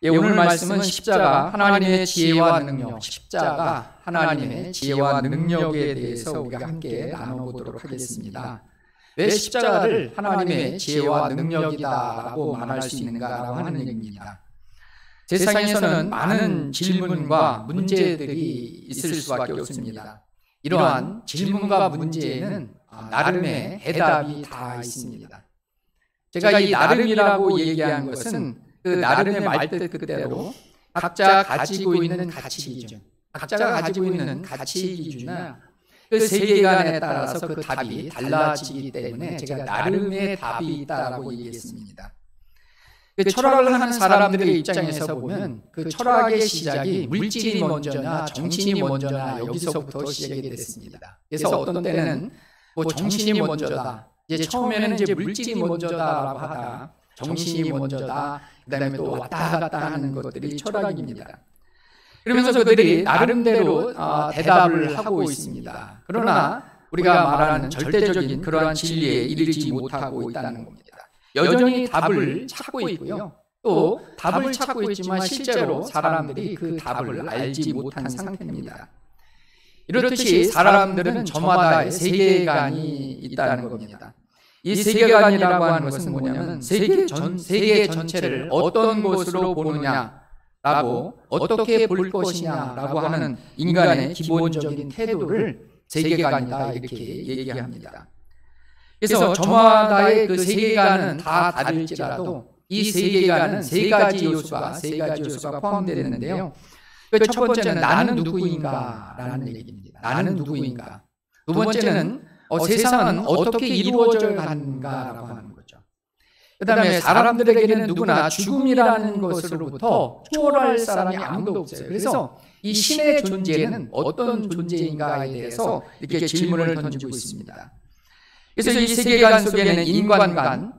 오늘 말씀은 십자가 하나님의 지혜와 능력, 십자가 하나님의 지혜와 능력에 대해서 우리가 함께 나눠보도록 하겠습니다. 왜 십자가를 하나님의 지혜와 능력이다라고 말할 수 있는가라고 하는 얘기입니다. 세상에서는 많은 질문과 문제들이 있을 수밖에 없습니다. 이러한 질문과 문제에는 나름의 해답이 다 있습니다. 제가 이 나름이라고 얘기한 것은 그 나름의 말뜻 그대로 각자 가지고 있는 가치 기준, 각자가 가지고 있는 가치 기준이나 그 세계관에 따라서 그 답이 달라지기 때문에 제가 나름의 답이 있다라고 얘기했습니다. 그 철학을 하는 사람들의 입장에서 보면 그 철학의 시작이 물질이 먼저냐 정신이 먼저냐 여기서부터 시작이 됐습니다. 그래서 어떤 때는 정신이 먼저다, 이제 처음에는 이제 물질이 먼저다라고 하다가 정신이 먼저다, 그 다음에 또 왔다 갔다 하는 것들이 철학입니다. 그러면서 그들이 나름대로 대답을 하고 있습니다. 그러나 우리가 말하는 절대적인 그러한 진리에 이르지 못하고 있다는 겁니다. 여전히 답을 찾고 있고요. 또 답을 찾고 있지만 실제로 사람들이 그 답을 알지 못한 상태입니다. 이렇듯이 사람들은 저마다의 세계관이 있다는 겁니다. 이 세계관이라고 하는 것은 뭐냐면 세계 전체를 어떤 것으로 보느냐라고, 어떻게 볼 것이냐라고 하는 인간의 기본적인 태도를 세계관이다 이렇게 얘기합니다. 그래서 저마다의 그 세계관은 다 다를지라도 이 세계관은 세 가지 요소가 포함되는데요. 첫 번째는 나는 누구인가라는 얘기입니다. 나는 누구인가. 두 번째는 세상은 어떻게 이루어져 가는가라고 하는 거죠. 그 다음에 사람들에게는 누구나 죽음이라는 것으로부터 초월할 사람이 아무도 없어요. 그래서 이 신의 존재는 어떤 존재인가에 대해서 이렇게 질문을 던지고 있습니다. 그래서 이 세계관 속에는 인간관,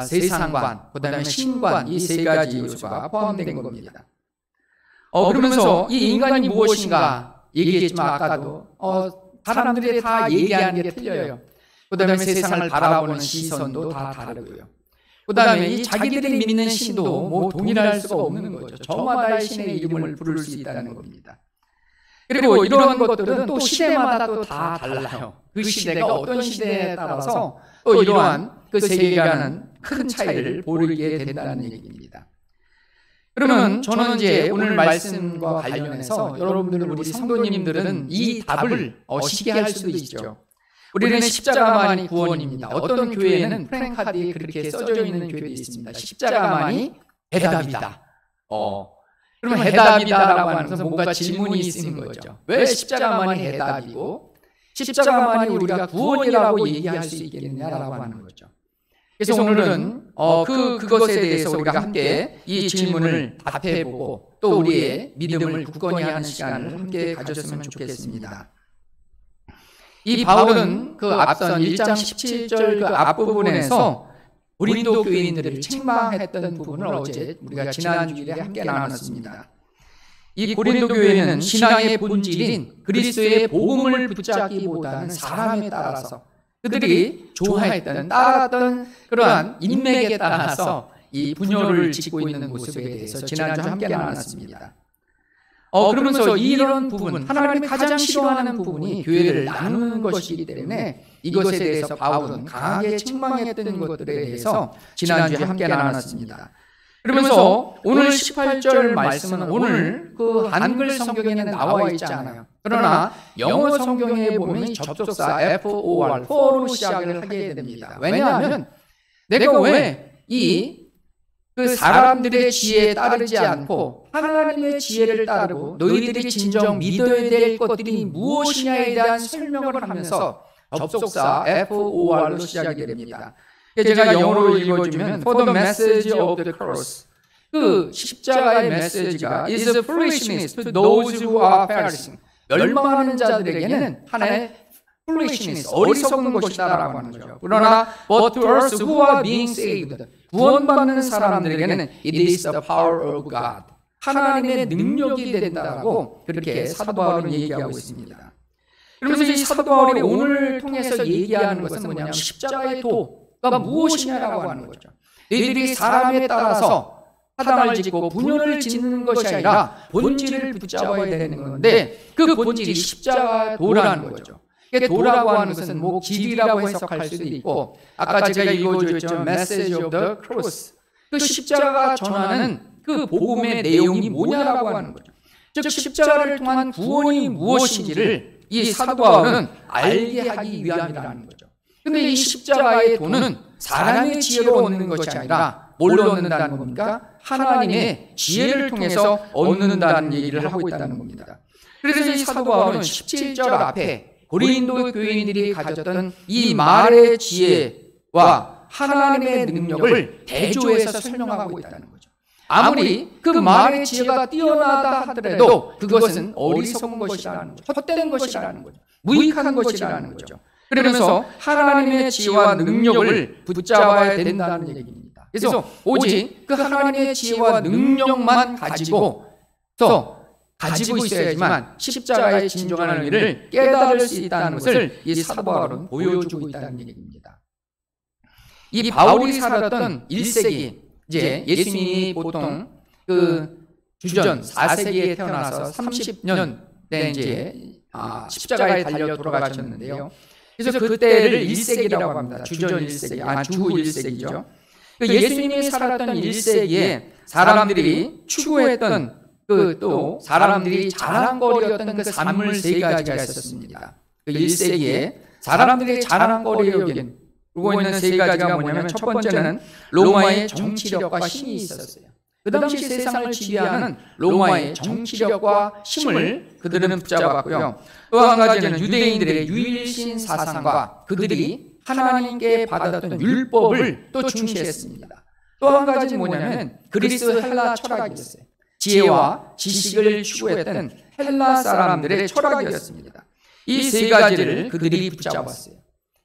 세상관, 그 다음에 신관, 이 세 가지 요소가 포함된 겁니다. 그러면서 이 인간이 무엇인가 얘기했지만 아까도 사람들이 다 얘기하는 게 틀려요. 그 다음에 세상을 바라보는 시선도 다 다르고요. 그 다음에 이 자기들이 믿는 신도 동일할 수가 없는 거죠. 저마다의 신의 이름을 부를 수 있다는 겁니다. 그리고 이런 것들은 또 시대마다 또 다 달라요. 그 시대가 어떤 시대에 따라서 또 이러한 그 세계관은 큰 차이를 보이게 된다는 얘기입니다. 그러면 저는 이제 오늘 말씀과 관련해서 여러분들, 우리 성도님들은 이 답을 쉽게 할 수도 있죠. 우리는 십자가만이 구원입니다. 어떤 교회에는 프랭카드에 그렇게 써져 있는 교회도 있습니다. 십자가만이 해답이다. 그러면 해답이다라고 하는 것은 뭔가 질문이 있는 거죠. 왜 십자가만이 해답이고 십자가만이 우리가 구원이라고 얘기할 수 있겠느냐라고 하는 거죠. 그래서 오늘은 그것에 대해서 우리가 함께 이 질문을 답해보고 또 우리의 믿음을 굳건히 하는 시간을 함께 가졌으면 좋겠습니다. 이 바울은 그 앞선 1장 17절 그 앞부분에서 고린도 교인들을 책망했던 부분을 어제 우리가 지난 주일에 함께 나눴습니다. 이 고린도 교회는 신앙의 본질인 그리스도의 복음을 붙잡기보다는 사람에 따라서 그들이 좋아했던, 따랐던 그러한 인맥에 따라서 이 분열을 짓고 있는 모습에 대해서 지난주 함께 나눴습니다. 그러면서 이런 부분, 하나님이 가장 싫어하는 부분이 교회를 나누는 것이기 때문에 이것에 대해서 바울은 강하게 책망했던 것들에 대해서 지난주에 함께 나눴습니다. 그러면서 오늘 18절 말씀은 오늘 그 한글 성경에는 나와 있지 않아요. 그러나 영어 성경에 보면 접속사 FOR, for로 시작을 하게 됩니다. 왜냐하면 내가 왜 그 사람들의 지혜에 따르지 않고 하나님의 지혜를 따르고 너희들이 진정 믿어야 될 것들이 무엇이냐에 대한 설명을 하면서 접속사 FOR로 시작이 됩니다. 제가 영어로 읽어주면 For the message of the cross, 그 십자가의 메시지가 is foolishness to those who are perishing, 멸망하는 자들에게는 하나의 foolishness, 어리석은 것이다라고 하는 거죠. 그러나 but to us who are being saved, 구원받는 사람들에게는 it is the power of God, 하나님의 능력이 된다고 그렇게 사도 바울은 얘기하고 있습니다. 그러면서 이 사도 바울이 오늘 통해서 얘기하는 것은 뭐냐면 십자가의 도가 무엇이냐라고 하는 거죠. 너희들이 사람에 따라서 사당을 짓고 분연을 짓는 것이 아니라 본질을 붙잡아야 되는 건데 그 본질이 십자가 도라는 거죠. 도라고 하는 것은 뭐 길이라고 해석할 수도 있고 아까 제가 읽어주었죠. Message of the Cross. 그 십자가가 전하는 그 복음의 내용이 뭐냐라고 하는 거죠. 즉 십자가를 통한 구원이 무엇인지를 이 사도 바울은 알게 하기 위함이라는 거죠. 근데 이 십자가의 도는 사람의 지혜로 얻는 것이 아니라 뭘로 얻는다는 겁니까? 하나님의 지혜를 통해서 얻는다는 얘기를 하고 있다는 겁니다. 그래서 이 사도 바울은 17절 앞에 고린도 교인들이 가졌던 이 말의 지혜와 하나님의 능력을 대조해서 설명하고 있다는 거죠. 아무리 그 말의 지혜가 뛰어나다 하더라도 그것은 어리석은 것이라는 거죠. 헛된 것이라는 거죠. 무익한 것이라는 거죠. 그러면서 하나님의 지혜와 능력을 붙잡아야 된다는 얘기입니다. 그래서 오직 그 하나님의 지혜와 능력만 가지고 있어야지만 십자가의 진정한 의미를 깨달을 수 있다는 것을 이 사도 바울은 보여주고 있다는 얘기입니다. 이 바울이 살았던 1세기, 이제 예수님이 보통 그 주전 4세기에 태어나서 30년 된 이제 십자가에 달려 돌아가셨는데요. 그래서 그때를 1세기라고 합니다. 주전 1세기, 주후 1세기죠. 그 예수님이 살았던 1세기에 사람들이 추구했던 또 사람들이 자랑거리였던 그 산물 세 가지가 있었습니다. 그 1세기에 사람들이 자랑거리로 여기고 있는 세 가지가 뭐냐면 첫 번째는 로마의 정치력과 힘이 있었어요. 그 당시 세상을 지배하는 로마의 정치력과 힘을 그들은 붙잡았고요. 또 한 가지는 유대인들의 유일신 사상과 그들이 하나님께 받았던 율법을 또 중시했습니다. 또 한 가지는 뭐냐면 그리스 헬라 철학이었어요. 지혜와 지식을 추구했던 헬라 사람들의 철학이었습니다. 이 세 가지를 그들이 붙잡았어요.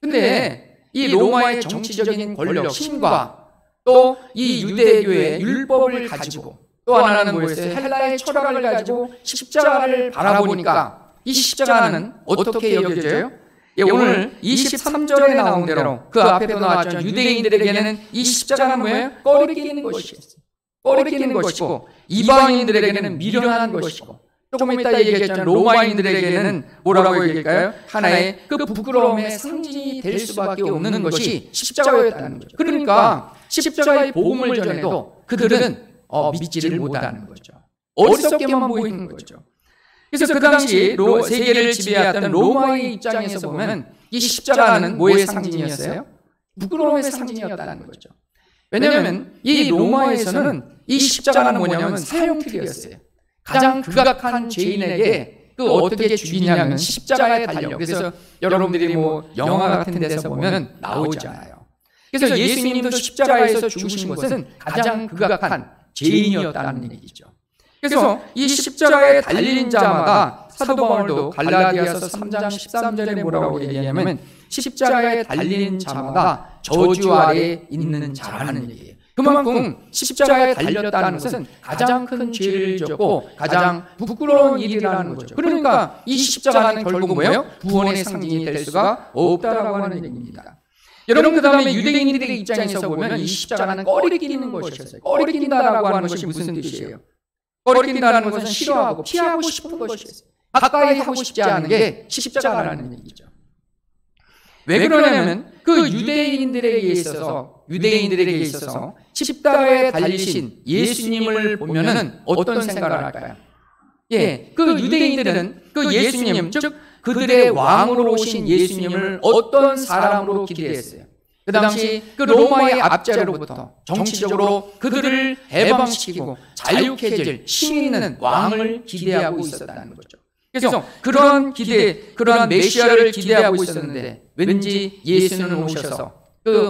근데 이 로마의 정치적인 권력, 힘과 또 이 유대교의 율법을 가지고 또 하나는 뭐였어요? 헬라의 철학을 가지고 십자가를 바라보니까 이 십자가는 어떻게 여겨져요? 오늘 23절에 나온 대로 그 앞에도 나왔죠. 유대인들에게는 이 십자가는 뭐예요? 꺼리끼는 것이었어요. 꺼리끼는 것이고 이방인들에게는 미련한 것이고 조금 이따 얘기했잖아요. 로마인들에게는 뭐라고 얘기할까요? 하나의 그 부끄러움의 상징이 될 수밖에 없는 것이 십자가였다는 거죠. 그러니까 십자가의 복음을 전해도 그들은 믿지를 못하는 거죠. 어리석게만 보이는 거죠. 그래서 그 당시 세계를 지배했던 로마의 입장에서 보면 이 십자가는 뭐의 상징이었어요? 부끄러움의 상징이었다는 거죠. 왜냐하면 이 로마에서는 이 십자가는 뭐냐면 사형틀이었어요. 가장 극악한 죄인에게 그 어떻게 죽이냐면 십자가에 달려. 그래서 여러분들이 뭐 영화 같은 데서 보면 나오잖아요. 그래서 예수님도 십자가에서 죽으신 것은 가장 극악한 죄인이었다는 얘기죠. 그래서 이 십자가에 달린 자마다 사도 바울도 갈라디아서 3장 13절에 뭐라고 얘기하냐면 십자가에 달린 자마다 저주 아래에 있는 자라는 얘기예요. 그만큼 십자가에 달렸다는 것은 가장 큰 죄를 졌고 가장 부끄러운 일이라는 거죠. 그러니까 이 십자가는 결국 뭐예요? 구원의 상징이 될 수가 없다라고 하는 얘기입니다. 여러분 그 다음에 유대인들의 입장에서 보면 이 십자가는 꺼리끼는 것이었어요. 꺼리낀다라고 하는 것이 무슨 뜻이에요? 꺼리낀다는 것은 싫어하고 피하고 싶은 것이었어요. 가까이 하고 싶지 않은 게 십자가라는 얘기죠. 왜 그러냐면 그 유대인들에게 있어서 십자가에 달리신 예수님을 보면은 어떤 생각을 할까요? 그 유대인들은 그 예수님, 즉 그들의 왕으로 오신 예수님을 어떤 사람으로 기대했어요? 그 당시 그 로마의 압제로부터 정치적으로 그들을 해방시키고 자유케 힘 있는 왕을 기대하고 있었다는 거죠. 그래서 그러한 메시아를 기대하고 있었는데 왠지 예수는 오셔서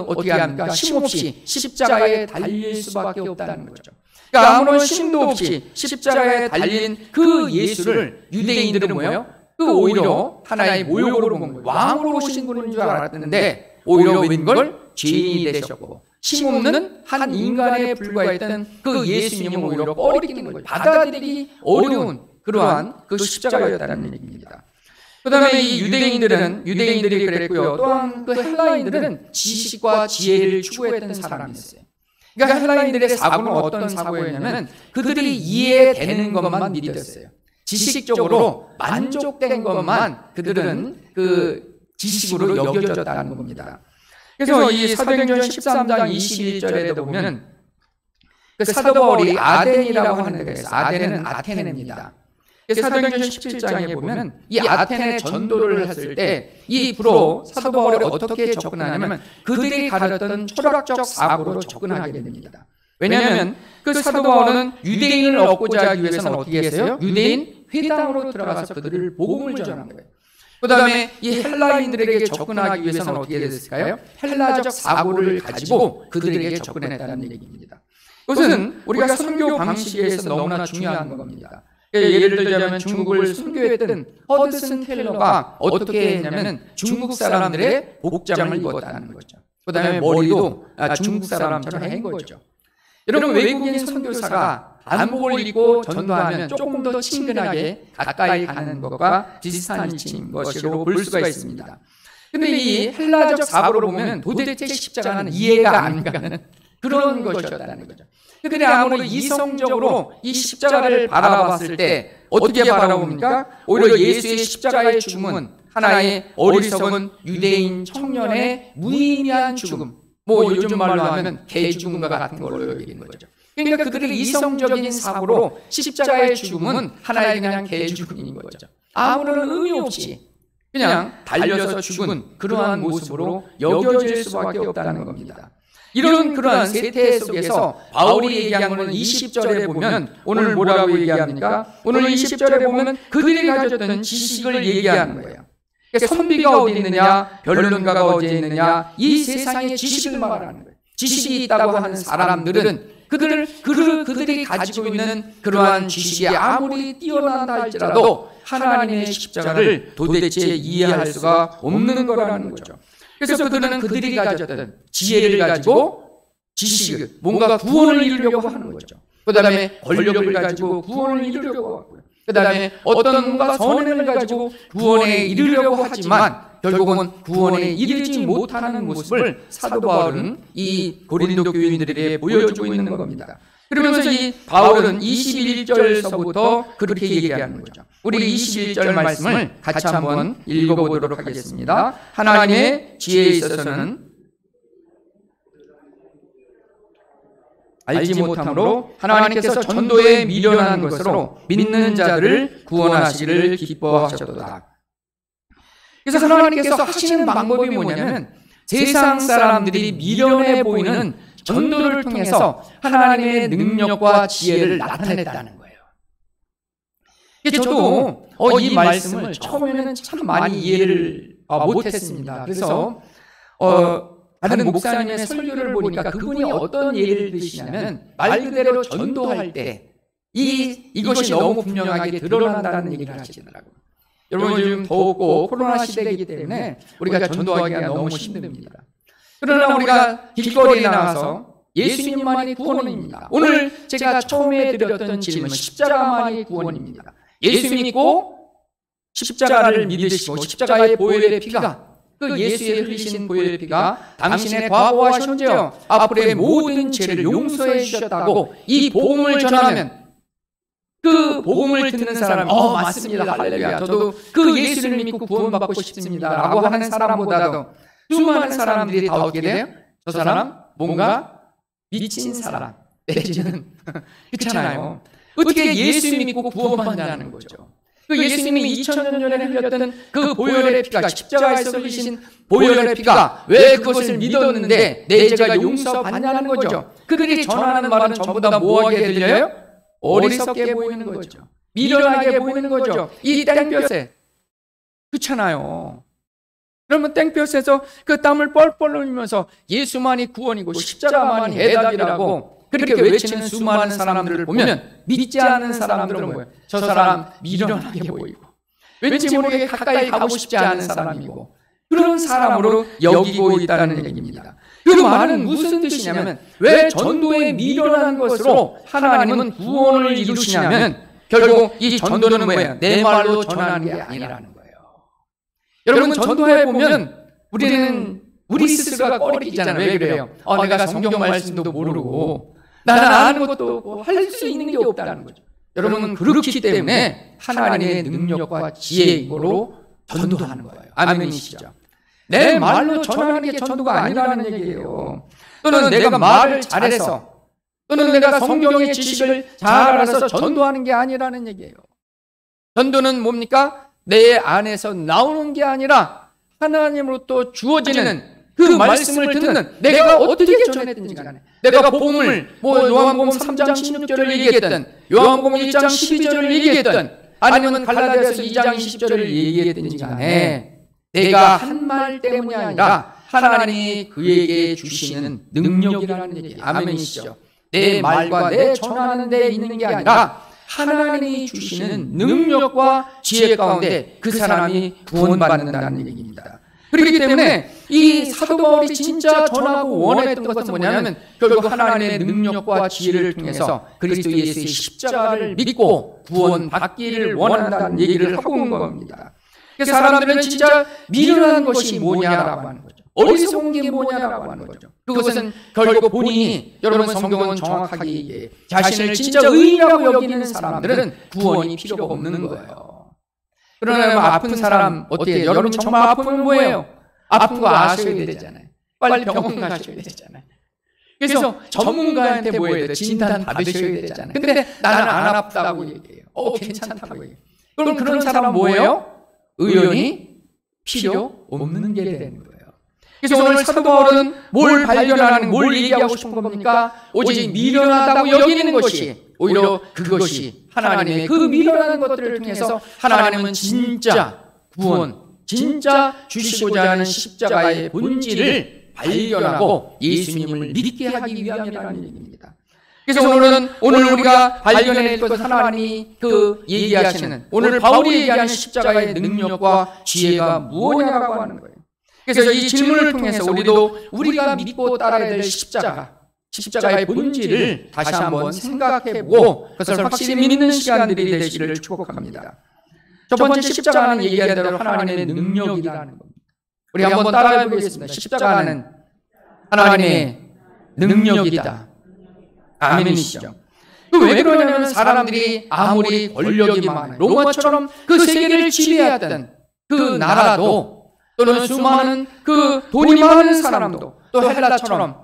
어떻게 합니까? 힘없이 십자가에 달릴 수밖에 없다는 거죠. 그러니까 아무런 힘도 없이 십자가에 달린 그 예수를 유대인들은 뭐예요? 오히려 하나의 모욕으로 본 거예요. 왕으로 오신 분인 줄 알았는데 오히려 웬걸? 죄인이 되셨고 힘없는 한 인간에 불과했던 그 예수님은 오히려 꺼리끼는 거예요. 받아들이기 어려운 그러한 그 십자가였다는 얘기입니다. 그 다음에 이 유대인들이 그랬고요. 또한 그 헬라인들은 지식과 지혜를 추구했던 사람이었어요. 그러니까 헬라인들의 사고는 어떤 사고였냐면 그들이 이해되는 것만 믿었어요. 지식적으로 만족된 것만 그들은 그 지식으로 여겨졌다는 겁니다. 그래서 이 사도행전 13장 21절에 보면 그 사도 바울이 아덴이라고 하는 데가 있어요. 아덴은 아테네입니다. 사도행전 17장에 보면 이 아테네 전도를 했을 때 이 불어 사도 바울이 어떻게 접근하냐면 그들이 가졌던 철학적 사고로 접근하게 됩니다. 왜냐하면 그 사도 바울은 유대인을 얻고자 하기 위해서는 어떻게 했어요? 유대인 회당으로 들어가서 그들을 복음을 전한 거예요. 그 다음에 이 헬라인들에게 접근하기 위해서는 어떻게 됐을까요? 헬라적 사고를 가지고 그들에게 접근했다는 얘기입니다. 그것은 우리가 선교 방식에서 너무나 중요한 겁니다. 예를 들자면 중국을 선교했던 허드슨 텔러가 어떻게 했냐면 중국 사람들의 복장을 입었다는 거죠. 그 다음에 머리도 중국 사람처럼 한 거죠. 여러분, 외국인 선교사가 한복을 입고 전도하면 조금 더 친근하게 가까이 가는 것과 비슷한 이치인 것으로 볼 수가 있습니다. 그런데 이 헬라적 사고로 보면 도대체 십자가는 이해가 안 가는 그런 것이었다는 거죠. 그들이 아무리 이성적으로 이 십자가를 바라봤을 때 어떻게 바라봅니까? 오히려 예수의 십자가의 죽음은 하나의 어리석은 유대인 청년의 무의미한 죽음, 뭐 요즘 말로 하면 개죽음과 같은 걸로 여기는 거죠. 그러니까 그들의 이성적인 사고로 십자가의 죽음은 하나의 그냥 개죽음인 거죠. 아무런 의미 없이 그냥 달려서 죽은 그러한 모습으로 여겨질 수밖에 없다는 겁니다. 그러한 세태 속에서 바울이 얘기한 것은 20절에 보면 오늘 뭐라고 얘기합니까? 오늘 20절에 보면 그들이 가졌던 지식을 얘기하는 거예요. 그러니까 선비가 어디 있느냐, 변론가가 어디 있느냐, 이 세상의 지식을 말하는 거예요. 지식이 있다고 하는 사람들은 그들이 가지고 있는 그러한 지식이 아무리 뛰어난다 할지라도 하나님의 십자가를 도대체 이해할 수가 없는 거라는 거죠. 그래서 그들은 그들이 가졌던 지혜를 가지고 지식을, 뭔가 구원을 이루려고 하는 거죠. 그 다음에 권력을 가지고 구원을 이루려고 하고요. 그 다음에 어떤 뭔가 선행을 가지고 구원에 이르려고 하지만 결국은 구원에 이르지 못하는 모습을 사도 바울은 이 고린도 교인들에게 보여주고 있는 겁니다. 그러면서 이 바울은 21절서부터 그렇게 얘기하는 거죠. 우리 21절 말씀을 같이 한번 읽어보도록 하겠습니다. 하나님의 지혜에 있어서는 알지 못함으로 하나님께서 전도에 미련한 것으로 믿는 자들을 구원하시기를 기뻐하셨도다. 그래서 하나님께서 하시는 방법이 뭐냐면 세상 사람들이 미련해 보이는 전도를 통해서 하나님의 능력과 지혜를 나타냈다는 거예요. 저도 이 말씀을 처음에는 참 많이 이해를 못했습니다. 그래서 다른 목사님의 설교를 보니까 그분이 어떤 예를 드시냐면 말 그대로 전도할 때 이것이 너무 분명하게 드러난다는 얘기를 하시더라고요. 여러분, 요즘 더웠고 코로나 시대이기 때문에 우리가 전도하기가 너무 힘듭니다. 그러나 우리가 길거리에 나가서 예수님만이 구원입니다. 오늘 제가 처음에 드렸던 질문, 십자가만이 구원입니다. 예수 믿고 십자가를 믿으시고 십자가의 보혈의 피가, 그 예수의 흘리신 보혈의 피가 당신의 과거와 현재와 앞으로의 모든 죄를 용서해 주셨다고 이 복음을 전하면 그 복음을 듣는 사람이 맞습니다, 할렐루야, 저도 그 예수를 믿고 구원받고 싶습니다 라고 하는 사람보다도 수많은 사람들이 다 어떻게 돼요? 저 사람 뭔가 미친 사람 내지는 그렇잖아요. 어떻게 예수 믿고 구원받냐는 거죠. 그 예수님이 2000년 전에 흘렸던 그 보혈의 피가, 십자가에서 흘리신 보혈의 피가 왜 그것을 믿었는데 내 죄가 용서받냐는 거죠. 그들이 전하는 말은 전부 다 뭐하게 들려요? 어리석게 보이는 거죠. 미련하게 보이는 거죠. 이 땡볕에. 그렇잖아요. 그러면 땡볕에서 그 땀을 뻘뻘 흘리면서 예수만이 구원이고 십자가만이 해답이라고 그렇게 외치는 수많은 사람들을 보면 믿지 않은 사람들은 뭐예요? 저 사람 미련하게 보이고 왠지 모르게 가까이 가고 싶지 않은 사람이고 그런 사람으로 여기고 있다는 얘기입니다. 그 말은 무슨 뜻이냐면 왜 전도에 미련한 것으로 하나님은 구원을 이루시냐면 결국 이 전도는 뭐예요? 내 말로 전하는 게 아니라는 거예요. 여러분, 전도해 보면 우리는 우리 스스로가 꺼리잖아요. 왜 그래요? 내가 성경 말씀도 모르고 나는 아는 것도 없고 할 수 있는 게 없다는 거죠. 여러분, 그렇기 때문에 하나님의 능력과 지혜로 전도하는 거예요. 아멘이시죠? 내 말로 전하는 게 전도가 아니라는 얘기예요. 또는 내가 말을 잘해서, 또는 내가 성경의 지식을 잘 알아서 전도하는 게 아니라는 얘기예요. 전도는 뭡니까? 내 안에서 나오는 게 아니라 하나님으로부터 주어지는 그 말씀을 듣는, 내가 어떻게 전했든지 간에, 내가 복음을 요한복음 3장 16절을 얘기했든, 요한복음 1장 12절을 얘기했든, 아니면 갈라디아서 2장 20절을 얘기했든지 간에 내가 한 말 때문이 아니라 하나님이 그에게 주시는 능력이라는 얘기예요. 아멘이시죠? 내 말과 내 전하는 데 있는 게 아니라 하나님이 주시는 능력과 지혜 가운데 그 사람이 구원받는다는 얘기입니다. 그렇기 때문에 이 사도 바울이 진짜 전하고 원했던 것은 뭐냐면 결국 하나님의 능력과 지혜를 통해서 그리스도 예수의 십자가를 믿고 구원받기를 원한다는 얘기를 하고 온 겁니다. 그래서 사람들은 진짜 미련한 것이 뭐냐라고 하는 거죠. 어리석은 게 뭐냐라고 하는 거죠. 그것은 결국 본인이, 여러분 성경은 정확하게 얘기해요. 자신을 진짜 의인이라고 여기는 사람들은 구원이 필요 없는 거예요. 그러나 아픈 사람 어때요? 여러분 정말 아프면 뭐예요? 아픈 거 아셔야 되잖아요. 빨리 병원 가셔야 되잖아요. 그래서 전문가한테 뭐 해야 돼? 진단 받으셔야 되잖아요. 근데 나는 안 아프다고 얘기해요. 괜찮다고 얘기해요. 그럼 그런 사람 뭐예요? 의원이 필요 없는 게 되는 거예요. 그래서 오늘 사도 바울은 뭘 발견하는, 뭘 얘기하고 싶은 겁니까? 오직 미련하다고 여기는 것이, 오히려 그것이 하나님의 그 미련한 것들을 통해서 하나님은 진짜 구원, 진짜 주시고자 하는 십자가의 본질을 발견하고 예수님을 믿게 하기 위함이라는 얘기입니다. 그래서 오늘 우리가 발견해야 될 것은 하나님이 그 얘기하시는, 오늘 바울이 얘기하는 십자가의 능력과 지혜가 무엇이냐고 하는 거예요. 그래서 이 질문을 통해서 우리가 믿고 따라야 될 십자가의 본질을 다시 한번 생각해보고 그것을 확실히 믿는 시간들이 되시기를 축복합니다. 첫 번째, 십자가는 얘기한 대로 하나님의 능력이라는 겁니다. 우리 한번 따라해 보겠습니다. 십자가는 하나님의 능력이다. 아멘이시죠? 왜 그러냐면 사람들이 아무리 권력이 많아요, 로마처럼 그 세계를 지배하던 그 나라도, 또는 수많은 그 돈이 많은 사람도, 또 헬라처럼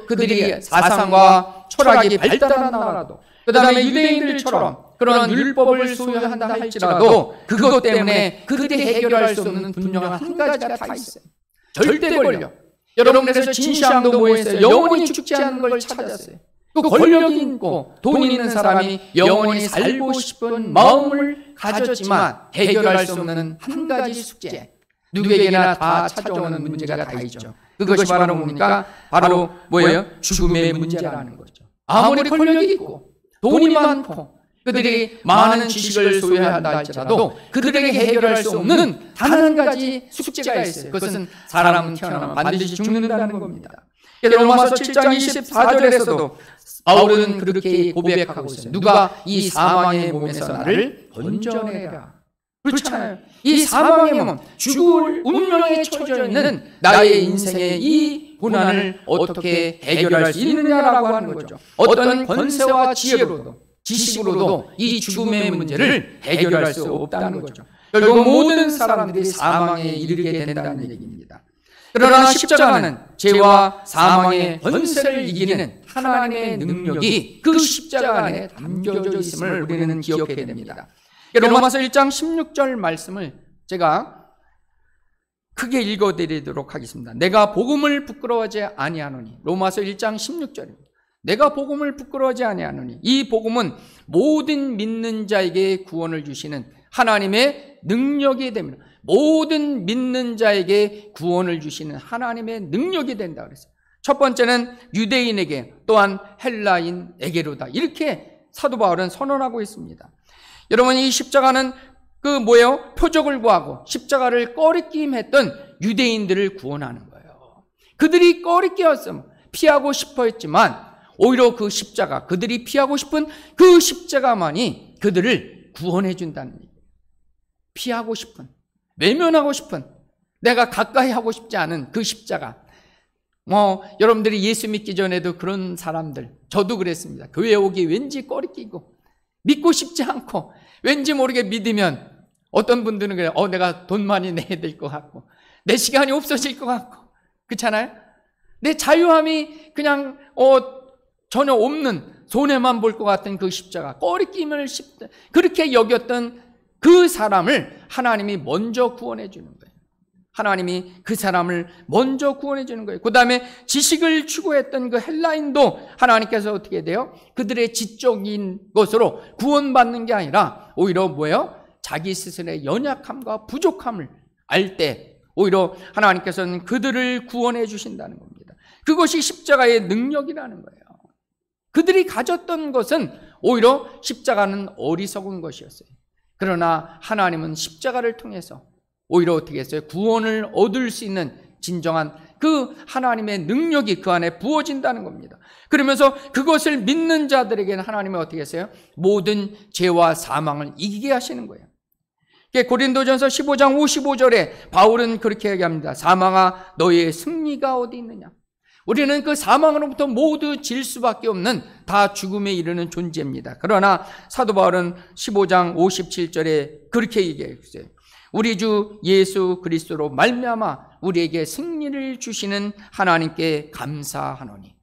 그들이 사상과 철학이 발달한 나라도, 그 다음에 유대인들처럼 그런 율법을 소유한다 할지라도 그것 때문에 그들이 해결할 수 없는 분명한 한 가지가 다 있어요. 절대 권력. 여러분, 그래서 진시황도 뭐 했어요? 영원히 죽지 않는 걸 찾았어요. 그 권력이 있고 돈 있는 사람이 영원히 살고 싶은 마음을 가졌지만 해결할 수 없는 한 가지 숙제, 누구에게나 다 찾아오는 문제가 다 있죠. 그것이 바로 뭡니까? 바로 뭐예요? 죽음의 문제라는 거죠. 아무리 권력이 있고 돈이 많고 그들이 많은 지식을 소유한다 할지라도 그들에게 해결할 수 없는 단 한 가지 숙제가 있어요. 그것은 사람은 태어나면 반드시 죽는다는 겁니다. 로마서 7장 24절에서도 바울은 그렇게 고백하고 있어요. 누가 이 사망의 몸에서 나를 건져내라. 그렇잖아요. 이 사망의 몸, 죽을 운명에 처져 있는 나의 인생의 이 고난을 어떻게 해결할 수 있느냐라고 하는 거죠. 어떤 권세와 지혜로도, 지식으로도 이 죽음의 문제를 해결할 수 없다는 거죠. 결국 모든 사람들이 사망에 이르게 된다는 얘기입니다. 그러나 십자가는 죄와 사망의 권세를 이기는 하나님의 능력이 그 십자가 안에 담겨져 있음을 우리는 기억해야 됩니다. 로마서 1장 16절 말씀을 제가 크게 읽어드리도록 하겠습니다. 내가 복음을 부끄러워하지 아니하노니. 로마서 1장 16절입니다. 내가 복음을 부끄러워하지 아니하노니. 이 복음은 모든 믿는 자에게 구원을 주시는 하나님의 능력이 됩니다. 모든 믿는 자에게 구원을 주시는 하나님의 능력이 된다 그랬어요. 첫 번째는 유대인에게, 또한 헬라인에게로다. 이렇게 사도 바울은 선언하고 있습니다. 여러분, 이 십자가는 표적을 구하고 십자가를 꺼리낌했던 유대인들을 구원하는 거예요. 그들이 꺼리끼었음, 피하고 싶어 했지만 오히려 그 십자가, 그들이 피하고 싶은 그 십자가만이 그들을 구원해 준다는 얘기예요. 피하고 싶은, 외면하고 싶은 내가 가까이 하고 싶지 않은 그 십자가. 여러분들이 예수 믿기 전에도 그런 사람들, 저도 그랬습니다. 교회 오기 왠지 꺼리끼고 믿고 싶지 않고 왠지 모르게 믿으면 어떤 분들은 그래요. 내가 돈 많이 내야 될 것 같고 내 시간이 없어질 것 같고, 그렇잖아요? 내 자유함이 그냥 전혀 없는, 손해만 볼 것 같은 그 십자가, 꺼리낌을 그렇게 여겼던 그 사람을 하나님이 먼저 구원해 주는 거예요. 하나님이 그 사람을 먼저 구원해 주는 거예요. 그 다음에 지식을 추구했던 그 헬라인도 하나님께서 어떻게 돼요? 그들의 지적인 것으로 구원받는 게 아니라 오히려 뭐예요? 자기 스스로의 연약함과 부족함을 알 때 오히려 하나님께서는 그들을 구원해 주신다는 겁니다. 그것이 십자가의 능력이라는 거예요. 그들이 가졌던 것은 오히려 십자가는 어리석은 것이었어요. 그러나 하나님은 십자가를 통해서 오히려 어떻게 했어요? 구원을 얻을 수 있는 진정한 그 하나님의 능력이 그 안에 부어진다는 겁니다. 그러면서 그것을 믿는 자들에게는 하나님이 어떻게 했어요? 모든 죄와 사망을 이기게 하시는 거예요. 고린도전서 15장 55절에 바울은 그렇게 얘기합니다. 사망아 너희의 승리가 어디 있느냐? 우리는 그 사망으로부터 모두 질 수밖에 없는 다 죽음에 이르는 존재입니다. 그러나 사도 바울은 15장 57절에 그렇게 얘기했어요. 우리 주 예수 그리스도로 말미암아 우리에게 승리를 주시는 하나님께 감사하노니.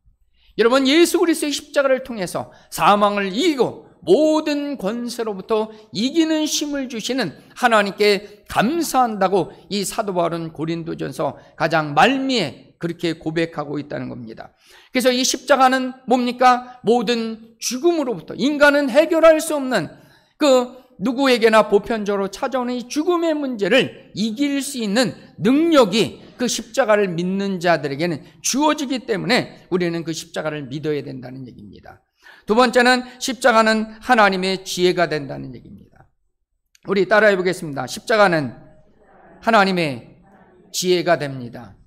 여러분, 예수 그리스도의 십자가를 통해서 사망을 이기고 모든 권세로부터 이기는 힘을 주시는 하나님께 감사한다고 이 사도 바울은 고린도전서 가장 말미에 그렇게 고백하고 있다는 겁니다. 그래서 이 십자가는 뭡니까? 모든 죽음으로부터, 인간은 해결할 수 없는 그 누구에게나 보편적으로 찾아오는 이 죽음의 문제를 이길 수 있는 능력이 그 십자가를 믿는 자들에게는 주어지기 때문에 우리는 그 십자가를 믿어야 된다는 얘기입니다. 두 번째는 십자가는 하나님의 지혜가 된다는 얘기입니다. 우리 따라해 보겠습니다. 십자가는 하나님의 지혜가 됩니다.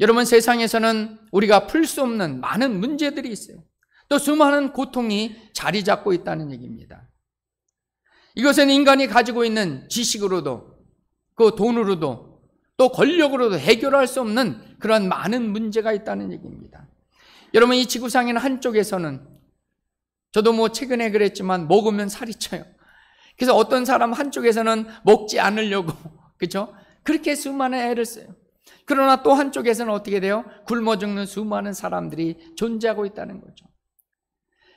여러분, 세상에서는 우리가 풀 수 없는 많은 문제들이 있어요. 또 수많은 고통이 자리 잡고 있다는 얘기입니다. 이것은 인간이 가지고 있는 지식으로도 그 돈으로도 또 권력으로도 해결할 수 없는 그런 많은 문제가 있다는 얘기입니다. 여러분, 이 지구상에는 한쪽에서는, 저도 최근에 그랬지만 먹으면 살이 쪄요. 그래서 어떤 사람 한쪽에서는 먹지 않으려고, 그렇죠? 그렇게 수많은 애를 써요. 그러나 또 한쪽에서는 어떻게 돼요? 굶어 죽는 수많은 사람들이 존재하고 있다는 거죠.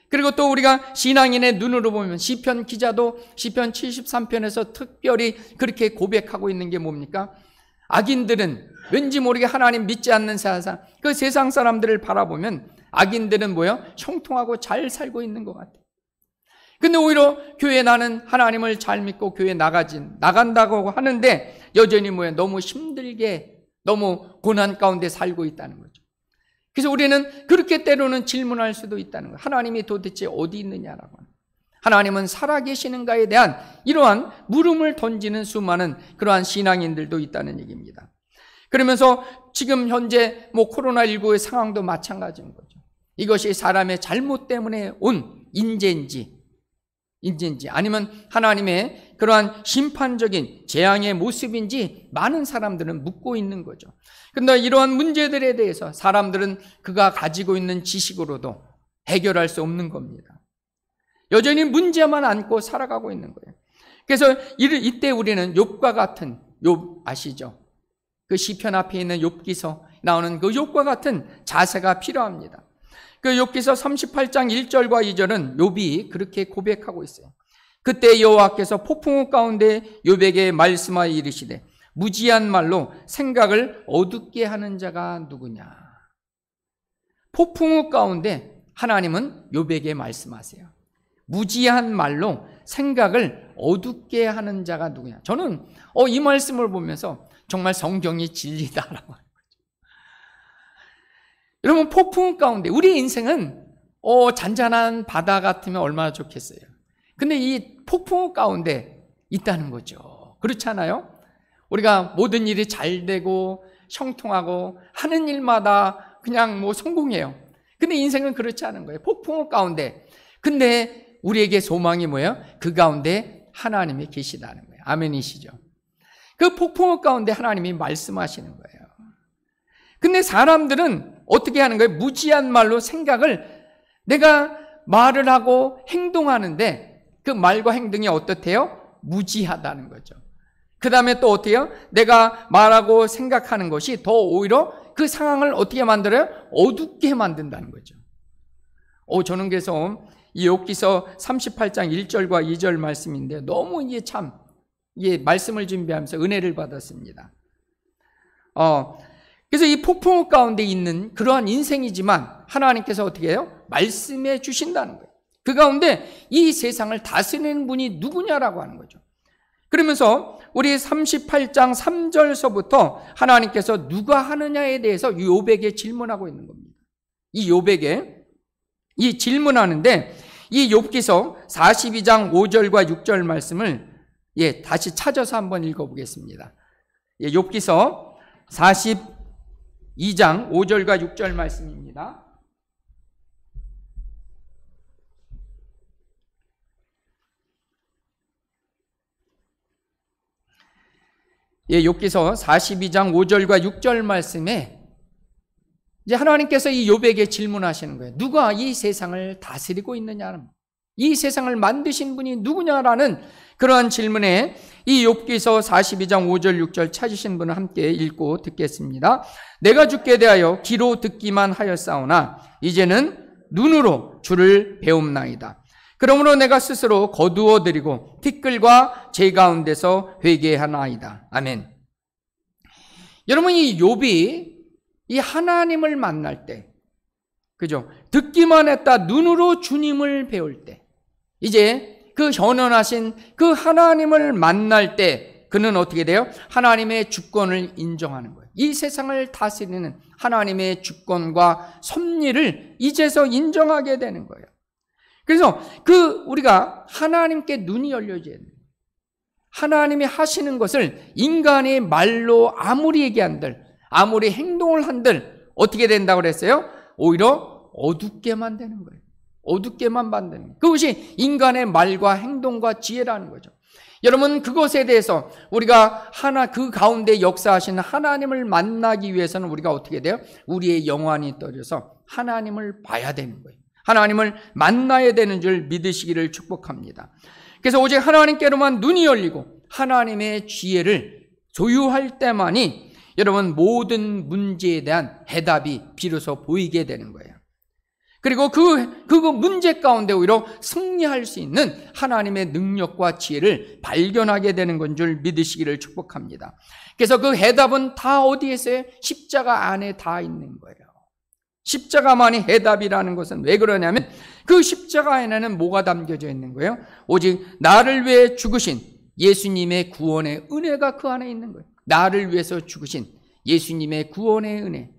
그리고 또 우리가 신앙인의 눈으로 보면 시편 기자도 시편 73편에서 특별히 그렇게 고백하고 있는 게 뭡니까? 악인들은 왠지 모르게 하나님 믿지 않는 세상, 그 세상 사람들을 바라보면 악인들은 뭐예요? 형통하고 잘 살고 있는 것 같아요. 근데 오히려 교회 나는 하나님을 잘 믿고 교회 나간다고 하는데 여전히 뭐예요? 너무 힘들게, 너무 고난 가운데 살고 있다는 거죠. 그래서 우리는 그렇게 때로는 질문할 수도 있다는 거예요. 하나님이 도대체 어디 있느냐라고. 하나님은 살아계시는가에 대한 이러한 물음을 던지는 수많은 그러한 신앙인들도 있다는 얘기입니다. 그러면서 지금 현재 코로나19의 상황도 마찬가지인 거죠. 이것이 사람의 잘못 때문에 온 인재인지 아니면 하나님의 그러한 심판적인 재앙의 모습인지 많은 사람들은 묻고 있는 거죠. 그런데 이러한 문제들에 대해서 사람들은 그가 가지고 있는 지식으로도 해결할 수 없는 겁니다. 여전히 문제만 안고 살아가고 있는 거예요. 그래서 이때 우리는 욥과 같은, 욥 아시죠? 그 시편 앞에 있는 욥기서 나오는 그 욥과 같은 자세가 필요합니다. 그 욥기서 38장 1절과 2절은 욥이 그렇게 고백하고 있어요. 그때 여호와께서 폭풍우 가운데 욥에게 말씀하여 이르시되 무지한 말로 생각을 어둡게 하는 자가 누구냐. 폭풍우 가운데 하나님은 욥에게 말씀하세요. 무지한 말로 생각을 어둡게 하는 자가 누구냐. 저는 이 말씀을 보면서 정말 성경이 진리다라고 하는 거죠. 여러분, 폭풍 가운데 우리 인생은 잔잔한 바다 같으면 얼마나 좋겠어요. 근데 이 폭풍 가운데 있다는 거죠. 그렇지 않아요? 우리가 모든 일이 잘 되고 형통하고 하는 일마다 그냥 성공해요. 근데 인생은 그렇지 않은 거예요. 폭풍 가운데. 근데 우리에게 소망이 뭐예요? 그 가운데 하나님이 계시다는 거예요. 아멘이시죠? 그 폭풍우 가운데 하나님이 말씀하시는 거예요. 근데 사람들은 어떻게 하는 거예요? 무지한 말로 생각을, 내가 말을 하고 행동하는데 그 말과 행동이 어떻대요? 무지하다는 거죠. 그 다음에 또 어때요? 내가 말하고 생각하는 것이 더 오히려 그 상황을 어떻게 만들어요? 어둡게 만든다는 거죠. 저는 그래서 이 욥기서 38장 1절과 2절 말씀인데 너무 이게 참, 이게 말씀을 준비하면서 은혜를 받았습니다. 그래서 이 폭풍우 가운데 있는 그러한 인생이지만 하나님께서 어떻게 해요? 말씀해 주신다는 거예요. 그 가운데 이 세상을 다스리는 분이 누구냐라고 하는 거죠. 그러면서 우리 38장 3절서부터 하나님께서 누가 하느냐에 대해서 욥에게 질문하고 있는 겁니다. 이 욥에게 이 질문하는데, 이 욥기서 42장 5절과 6절 말씀을 다시 찾아서 한번 읽어보겠습니다. 욥기서 42장 5절과 6절 말씀입니다. 욥기서 42장 5절과 6절 말씀에 이제 하나님께서 이 욥에게 질문하시는 거예요. 누가 이 세상을 다스리고 있느냐, 이 세상을 만드신 분이 누구냐라는 그러한 질문에 이 욥기서 42장 5절 6절 찾으신 분은 함께 읽고 듣겠습니다. 내가 주께 대하여 귀로 듣기만 하였사오나 이제는 눈으로 주를 배움나이다. 그러므로 내가 스스로 거두어 드리고 티끌과 제 가운데서 회개하나이다. 아멘. 여러분, 이 욥이 이 하나님을 만날 때, 그죠? 듣기만 했다, 눈으로 주님을 배울 때, 이제 그 현원하신 그 하나님을 만날 때 그는 어떻게 돼요? 하나님의 주권을 인정하는 거예요. 이 세상을 다스리는 하나님의 주권과 섭리를 이제서 인정하게 되는 거예요. 그래서 우리가 하나님께 눈이 열려져야 돼요. 하나님이 하시는 것을 인간의 말로 아무리 얘기한들, 아무리 행동을 한들 어떻게 된다고 그랬어요? 오히려 어둡게 만드는 거예요. 어둡게만 만드는 거예요. 그것이 인간의 말과 행동과 지혜라는 거죠. 여러분, 그것에 대해서 우리가 그 가운데 역사하시는 하나님을 만나기 위해서는 우리가 어떻게 돼요? 우리의 영안이 떠져서 하나님을 봐야 되는 거예요. 하나님을 만나야 되는 줄 믿으시기를 축복합니다. 그래서 오직 하나님께로만 눈이 열리고 하나님의 지혜를 소유할 때만이 여러분 모든 문제에 대한 해답이 비로소 보이게 되는 거예요. 그리고 그 문제 가운데 오히려 승리할 수 있는 하나님의 능력과 지혜를 발견하게 되는 건 줄 믿으시기를 축복합니다. 그래서 그 해답은 다 어디에 있어요? 십자가 안에 다 있는 거예요. 십자가만이 해답이라는 것은 왜 그러냐면 그 십자가 안에는 뭐가 담겨져 있는 거예요? 오직 나를 위해 죽으신 예수님의 구원의 은혜가 그 안에 있는 거예요. 나를 위해서 죽으신 예수님의 구원의 은혜,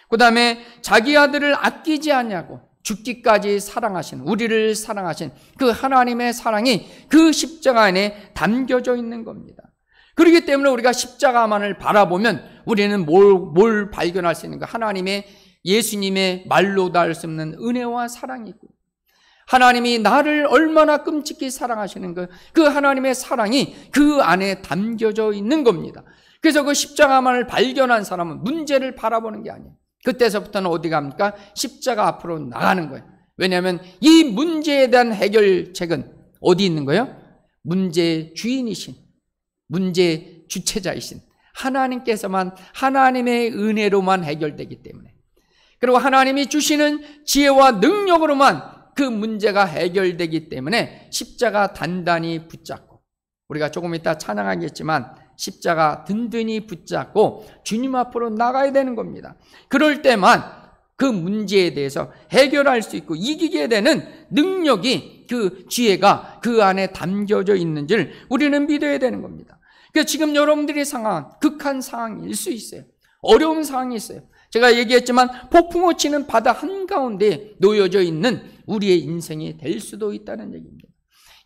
그 다음에 자기 아들을 아끼지 않냐고 죽기까지 사랑하신, 우리를 사랑하신 그 하나님의 사랑이 그 십자가 안에 담겨져 있는 겁니다. 그렇기 때문에 우리가 십자가만을 바라보면 우리는 뭘 발견할 수 있는가? 하나님의, 예수님의 말로 닿을 수 없는 은혜와 사랑이 있고, 하나님이 나를 얼마나 끔찍히 사랑하시는 그 하나님의 사랑이 그 안에 담겨져 있는 겁니다. 그래서 그 십자가만을 발견한 사람은 문제를 바라보는 게 아니에요. 그때서부터는 어디 갑니까? 십자가 앞으로 나가는 거예요. 왜냐하면 이 문제에 대한 해결책은 어디 있는 거예요? 문제의 주인이신, 문제의 주체자이신 하나님께서만, 하나님의 은혜로만 해결되기 때문에, 그리고 하나님이 주시는 지혜와 능력으로만 그 문제가 해결되기 때문에 십자가 단단히 붙잡고, 우리가 조금 이따 찬양하겠지만 십자가 든든히 붙잡고 주님 앞으로 나가야 되는 겁니다. 그럴 때만 그 문제에 대해서 해결할 수 있고 이기게 되는 능력이, 그 지혜가 그 안에 담겨져 있는 줄 우리는 믿어야 되는 겁니다. 그래서 지금 여러분들의 상황은 극한 상황일 수 있어요. 어려운 상황이 있어요. 제가 얘기했지만 폭풍우 치는 바다 한가운데 놓여져 있는 우리의 인생이 될 수도 있다는 얘기입니다.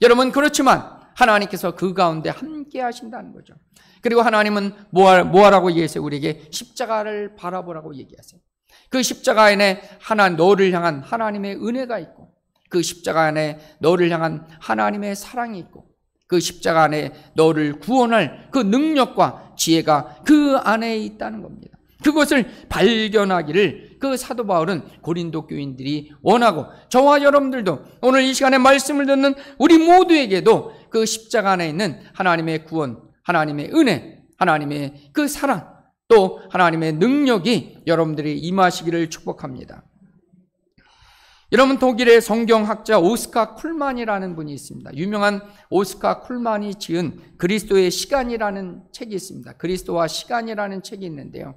여러분, 그렇지만 하나님께서 그 가운데 함께 하신다는 거죠. 그리고 하나님은 뭐하라고 얘기하세요? 우리에게 십자가를 바라보라고 얘기하세요. 그 십자가 안에 너를 향한 하나님의 은혜가 있고, 그 십자가 안에 너를 향한 하나님의 사랑이 있고, 그 십자가 안에 너를 구원할 그 능력과 지혜가 그 안에 있다는 겁니다. 그것을 발견하기를 그 사도 바울은 고린도 교인들이 원하고, 저와 여러분들도 오늘 이 시간에 말씀을 듣는 우리 모두에게도 그 십자가 안에 있는 하나님의 구원, 하나님의 은혜, 하나님의 그 사랑, 또 하나님의 능력이 여러분들이 임하시기를 축복합니다. 여러분, 독일의 성경학자 오스카 쿨만이라는 분이 있습니다. 유명한 오스카 쿨만이 지은 그리스도의 시간이라는 책이 있습니다. 그리스도와 시간이라는 책이 있는데요,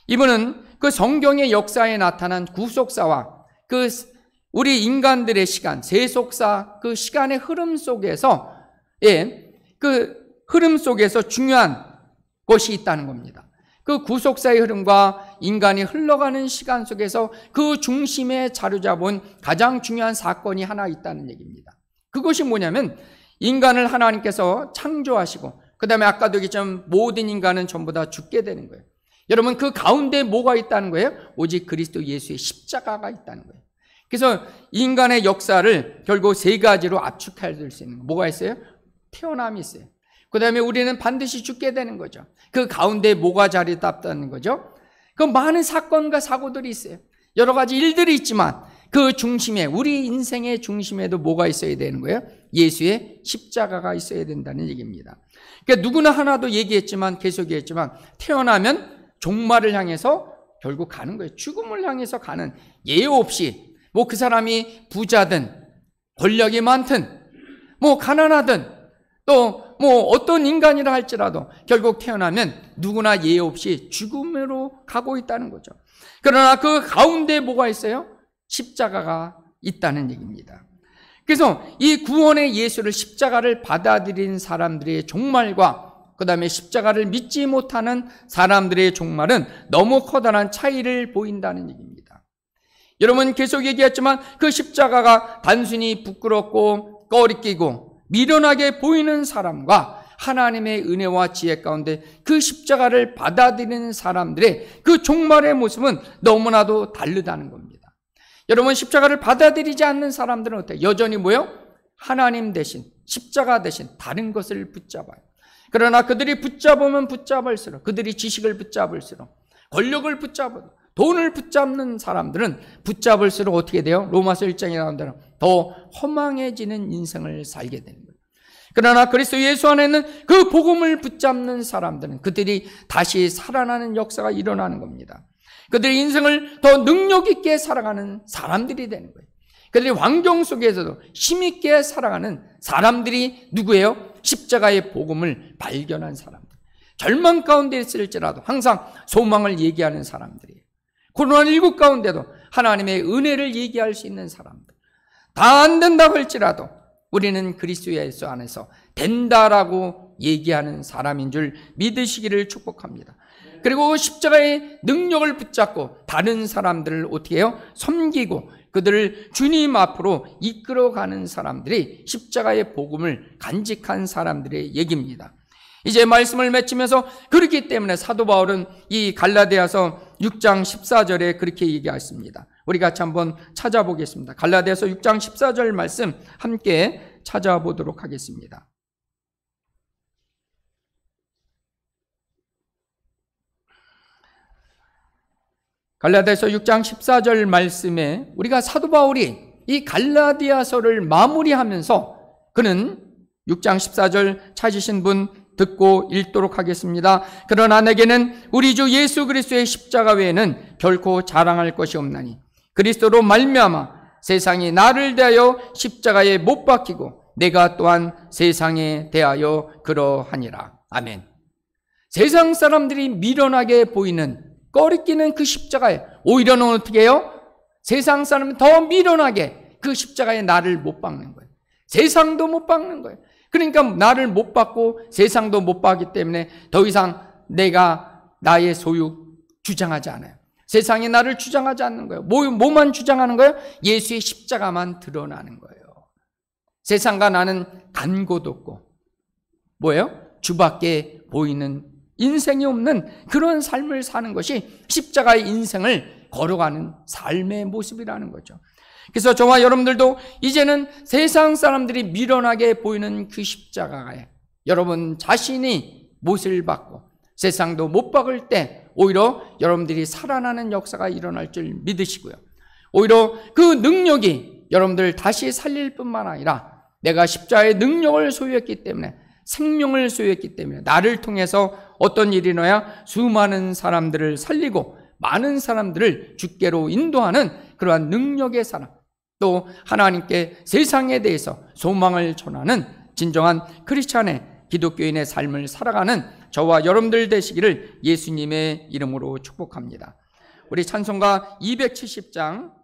이분은 그 성경의 역사에 나타난 구속사와 그 우리 인간들의 시간, 세속사 그 시간의 흐름 속에서, 그 흐름 속에서 중요한 것이 있다는 겁니다. 그 구속사의 흐름과 인간이 흘러가는 시간 속에서 그 중심에 자리잡은 가장 중요한 사건이 하나 있다는 얘기입니다. 그것이 뭐냐면, 인간을 하나님께서 창조하시고, 그 다음에 아까도 얘기했지만 모든 인간은 전부 다 죽게 되는 거예요. 여러분, 그 가운데 뭐가 있다는 거예요? 오직 그리스도 예수의 십자가가 있다는 거예요. 그래서 인간의 역사를 결국 세 가지로 압축할 수 있는 거. 뭐가 있어요? 태어남이 있어요. 그 다음에 우리는 반드시 죽게 되는 거죠. 그 가운데 뭐가 자리 잡다는 거죠? 그 많은 사건과 사고들이 있어요. 여러 가지 일들이 있지만 그 중심에, 우리 인생의 중심에도 뭐가 있어야 되는 거예요? 예수의 십자가가 있어야 된다는 얘기입니다. 그러니까 누구나 하나도 얘기했지만, 계속 얘기했지만, 태어나면 종말을 향해서 결국 가는 거예요. 죽음을 향해서 가는, 예외 없이, 뭐 그 사람이 부자든 권력이 많든 뭐 가난하든 또 뭐 어떤 인간이라 할지라도 결국 태어나면 누구나 예외 없이 죽음으로 가고 있다는 거죠. 그러나 그 가운데 뭐가 있어요? 십자가가 있다는 얘기입니다. 그래서 이 구원의 예수를, 십자가를 받아들인 사람들의 종말과 그 다음에 십자가를 믿지 못하는 사람들의 종말은 너무 커다란 차이를 보인다는 얘기입니다. 여러분, 계속 얘기했지만 그 십자가가 단순히 부끄럽고 꺼리끼고 미련하게 보이는 사람과 하나님의 은혜와 지혜 가운데 그 십자가를 받아들이는 사람들의 그 종말의 모습은 너무나도 다르다는 겁니다. 여러분, 십자가를 받아들이지 않는 사람들은 어때요? 여전히 뭐예요? 하나님 대신, 십자가 대신 다른 것을 붙잡아요. 그러나 그들이 붙잡으면 붙잡을수록, 그들이 지식을 붙잡을수록, 권력을 붙잡은, 돈을 붙잡는 사람들은 붙잡을수록 어떻게 돼요? 로마서 1장에 나온 대로 더 허망해지는 인생을 살게 되는 거예요. 그러나 그리스도 예수 안에 있는 그 복음을 붙잡는 사람들은 그들이 다시 살아나는 역사가 일어나는 겁니다. 그들의 인생을 더 능력 있게 살아가는 사람들이 되는 거예요. 그들이 환경 속에서도 힘있게 살아가는 사람들이 누구예요? 십자가의 복음을 발견한 사람들. 절망 가운데 있을지라도 항상 소망을 얘기하는 사람들이에요. 코로나19 가운데도 하나님의 은혜를 얘기할 수 있는 사람들. 다 안 된다고 할지라도 우리는 그리스도 예수 안에서 된다라고 얘기하는 사람인 줄 믿으시기를 축복합니다. 그리고 십자가의 능력을 붙잡고 다른 사람들을 어떻게 해요? 섬기고 그들을 주님 앞으로 이끌어가는 사람들이 십자가의 복음을 간직한 사람들의 얘기입니다. 이제 말씀을 맺히면서, 그렇기 때문에 사도 바울은 이 갈라디아서 6장 14절에 그렇게 얘기했습니다. 우리 같이 한번 찾아보겠습니다. 갈라디아서 6장 14절 말씀 함께 찾아보도록 하겠습니다. 갈라디아서 6장 14절 말씀에 우리가 사도 바울이 이 갈라디아서를 마무리하면서, 그는 6장 14절 찾으신 분 듣고 읽도록 하겠습니다. 그러나 내게는 우리 주 예수 그리스도의 십자가 외에는 결코 자랑할 것이 없나니 그리스도로 말미암아 세상이 나를 대하여 십자가에 못 박히고 내가 또한 세상에 대하여 그러하니라. 아멘. 세상 사람들이 미련하게 보이는, 꺼리끼는 그 십자가에 오히려는 어떻게 해요? 세상 사람은 더 미련하게 그 십자가에 나를 못 박는 거예요. 세상도 못 박는 거예요. 그러니까 나를 못 받고 세상도 못 받기 때문에 더 이상 내가 나의 소유 주장하지 않아요. 세상이 나를 주장하지 않는 거예요. 뭐만 주장하는 거예요? 예수의 십자가만 드러나는 거예요. 세상과 나는 간 곳 없고 뭐예요? 주밖에 보이는 인생이 없는 그런 삶을 사는 것이 십자가의 인생을 걸어가는 삶의 모습이라는 거죠. 그래서 저와 여러분들도 이제는 세상 사람들이 미련하게 보이는 그 십자가에 여러분 자신이 못을 받고 세상도 못 박을 때 오히려 여러분들이 살아나는 역사가 일어날 줄 믿으시고요. 오히려 그 능력이 여러분들 다시 살릴 뿐만 아니라 내가 십자가의 능력을 소유했기 때문에, 생명을 소유했기 때문에 나를 통해서 어떤 일이 일어나야 수많은 사람들을 살리고 많은 사람들을 주께로 인도하는 그러한 능력의 사람, 또 하나님께 세상에 대해서 소망을 전하는 진정한 크리스찬의 기독교인의 삶을 살아가는 저와 여러분들 되시기를 예수님의 이름으로 축복합니다. 우리 찬송가 270장